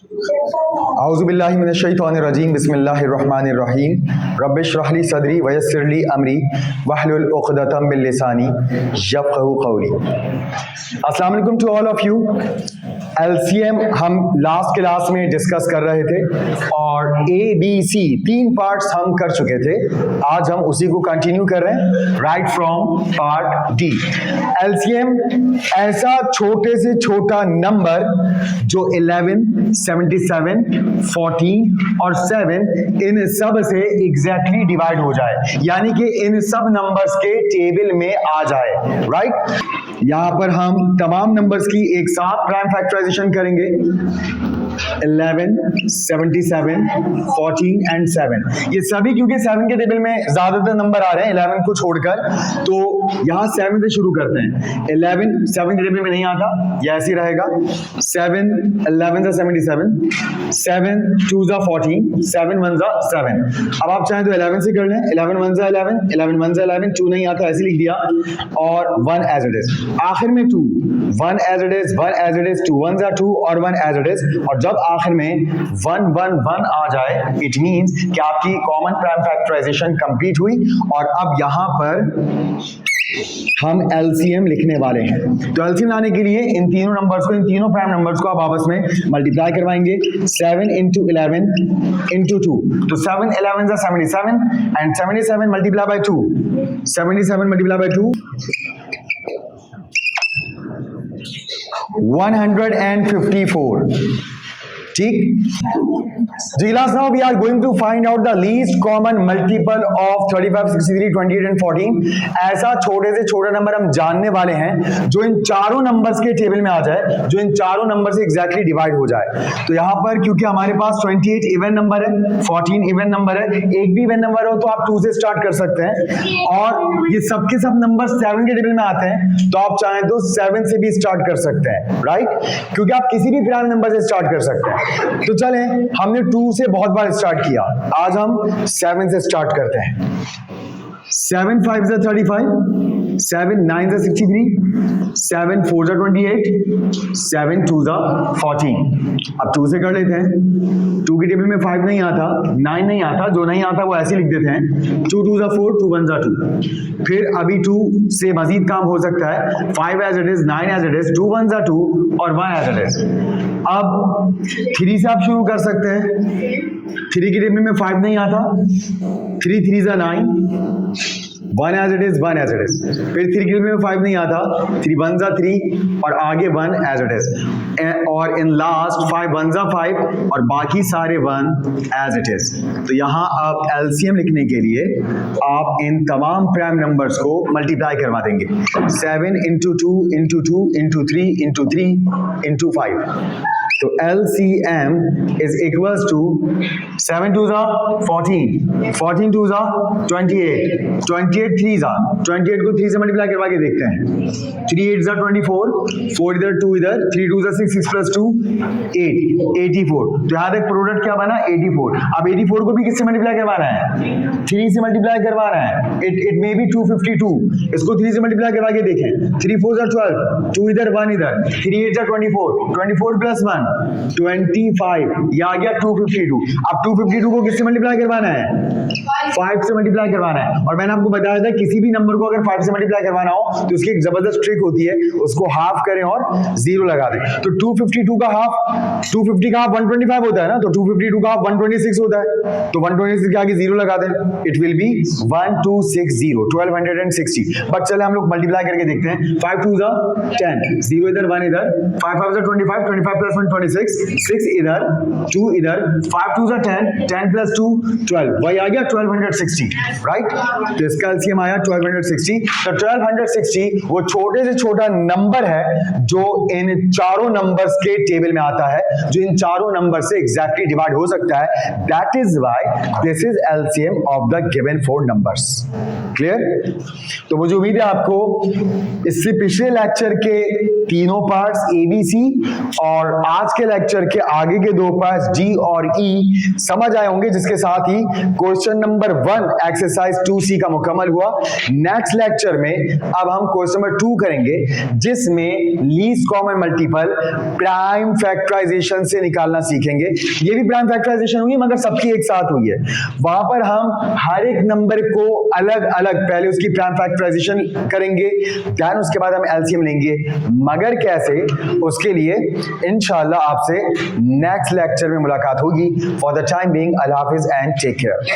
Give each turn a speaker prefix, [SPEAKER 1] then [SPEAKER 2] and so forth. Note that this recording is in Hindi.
[SPEAKER 1] औज़ुबिल्लाहि मिनश्शैतानिर्रजीम बिस्मिल्लाहिर्रहमानिर्रहीम रब्बिश्रह ली सदरी वयस्सिर ली अमरी वहलुल उक़दतम मिन लिसानी यफ़क़हू क़ौली। अस्सलाम वालेकुम to all of you. LCM हम लास्ट क्लास में डिस्कस कर रहे थे और ए बी सी 3 पार्ट्स हम कर चुके थे। आज हम उसी को कंटिन्यू कर रहे हैं right from part D. LCM ऐसा छोटे से छोटा नंबर जो 11, 77, 14 और 7 इन सब से एग्जैक्टली डिवाइड हो जाए, यानी कि इन सब नंबर्स के टेबल में आ जाए। राइट, यहां पर हम तमाम नंबर्स की एक साथ प्राइम फैक्टराइजेशन करेंगे। 11, 77, 14 एंड 7, ये सभी क्योंकि 7 के टेबल में ज्यादातर नंबर आ रहे हैं 11 को छोड़कर, तो यहाँ 7 से शुरू करते हैं। 11 7 के टेबल में नहीं आता, ये ऐसे ही रहेगा। 7 11 से 77, 7 2 जा 14, 7 1 जा 7। अब आप चाहें तो 11 से कर लें। 11 1 जा 11, 11 1 जा 11, 2 नहीं आता ऐसे लिख दिया, और 1 एज इट इज। आखिर में 2, 1 as it is, 1 as it is, 2 1 जा 2 और 1 एज इट इज। और जब आखिर में 1 1 1 आ जाए, इट मींस कि आपकी कॉमन प्राइम फैक्टराइजेशन कंप्लीट हुई। और अब यहां पर हम एलसीएम लिखने वाले हैं। तो एलसीएम लाने के लिए इन तीनों नंबर्स को, इन तीनों प्राइम नंबर्स को आप आपस में मल्टीप्लाई करवाएंगे। 7 into 11 into 2, तो 7 11 जा 77 and 77 multiply by 2, 77 multiply by 2 154। ठीक जी, last now we are going to find out the least common multiple of 35, 63, 28 and 14। ऐसा छोटे से छोटा नंबर हम जानने वाले हैं जो इन चारों नंबर्स के टेबल में आ जाए, जो इन चारों नंबर से एग्जैक्टली डिवाइड हो जाए। तो यहाँ पर क्योंकि हमारे पास 28 इवन नंबर है, 14 इवन नंबर है, एक भी इवन नंबर हो तो आप 2 से स्टार्ट कर सकते हैं, और ये सबके सब नंबर 7 के टेबल में आते हैं, तो आप चाहें तो 7 से भी स्टार्ट कर सकते हैं। राइट, क्योंकि आप किसी भी प्राइम नंबर से स्टार्ट कर सकते हैं। तो चलें, हमने 2 से बहुत बार स्टार्ट किया, आज हम 7 से स्टार्ट करते हैं। 7 5 जा 35, 7 9 जा 63, 7 4 जा 28, 7 2 जा 14। अब 2 से कर लेते हैं। 2 की टेबल में 5 नहीं आता, 9 नहीं आता, जो नहीं आता वो ऐसे लिख देते हैं। 2 2 जा 4, 2 1 जा 2। फिर अभी 2 से मजीद काम हो सकता है। 5 as it is, 9 as it is, 2 1 जा 2 और 1 एज इट इज। अब 3 से आप शुरू कर सकते हैं। 3 की टेबल में 5 नहीं आता, 3 3 जा 9, 1 as it is, 1 as it is. फिर 3 की टेबल में 5 नहीं आता, 3 1 जा 3 और आगे 1 एज इट इज। और इन लास्ट 5 1 जा 5 और बाकी सारे 1 एज इट इज। तो यहाँ आप एलसीएम लिखने के लिए आप इन तमाम प्राइम नंबर्स को मल्टीप्लाई करवा देंगे। 7 into 2 into 2 into 3 into 3 into 5। तो LCM is equals to 7 2 जा 14, 14 2 जा 28, 28 3 जा 28 को 3 से मल्टीप्लाई करवा के देखते हैं। 3 8 जा 24, 4 इधर 2 इधर, 3 2 जा 6, 6 plus 2 8, 84। तो यहाँ तक प्रोडक्ट क्या बना? 84। अब 84 को भी किससे मल्टीप्लाई करवा रहा है? 3 से मल्टीप्लाई करवा रहा है। इट मे बी 252, इसको 3 से मल्टीप्लाई करवा के देखें। 3 4 जा 12, 2 इधर 1 इधर, 3 8 जा 24, 24 plus 1 25, ये आ गया 252। अब 252 को किससे मल्टीप्लाई करवाना है? 5 से मल्टीप्लाई करवाना है। और मैंने आपको बताया था किसी भी नंबर को अगर 5 से मल्टीप्लाई करवाना हो तो उसकी एक जबरदस्त ट्रिक होती है, उसको हाफ करें और 0 लगा दें। तो 252 का हाफ, 250 का हाफ 125 होता है ना, तो 252 का हाफ 126 होता है, तो 126 के आगे 0 लगा दें, इट विल बी 1260, 1260। बट चले हम लोग मल्टीप्लाई करके देखते हैं। 5 2 जा 10, 0 इधर 1 इधर, 5 5 जा 25, 25 plus 1 26, 6 इधर 2 इधर, 5 2 जा 10, 10 plus 2 12, वही आ गया 1260। राइट, तो इसका एलसीएम आया 1260। तो 1260 वो छोटे से छोटा नंबर है जो इन चारों नंबर्स के टेबल में आता है, जो इन चारों नंबर से एग्जैक्टली डिवाइड हो सकता है। That is why this is LCM of the given 4 numbers. Clear? तो मुझे उम्मीद है आपको इससे पिछले लेक्चर के तीनों पार्ट्स ABC और आज के लेक्चर के आगे के दो पार्ट्स D और E समझ आए होंगे, जिसके साथ ही क्वेश्चन नंबर 1 एक्सरसाइज 2C का मुकम्मल हुआ। नेक्स्ट लेक्चर में अब हम क्वेश्चन नंबर 2 करेंगे, जिसमें least common multiple prime factorization से निकालना सीखेंगे। ये भी प्राइम फैक्टराइजेशन हुई मगर सबकी एक साथ हुई है। वहां पर हम हर एक नंबर को अलग अलग पहले उसकी प्राइम फैक्टराइजेशन करेंगे, देन उसके बाद हम एलसीएम लेंगे। मगर कैसे, उसके लिए इंशाल्लाह आपसे नेक्स्ट लेक्चर में मुलाकात होगी। फॉर द टाइम बीइंग अल्लाह हाफिज एंड टेक केयर।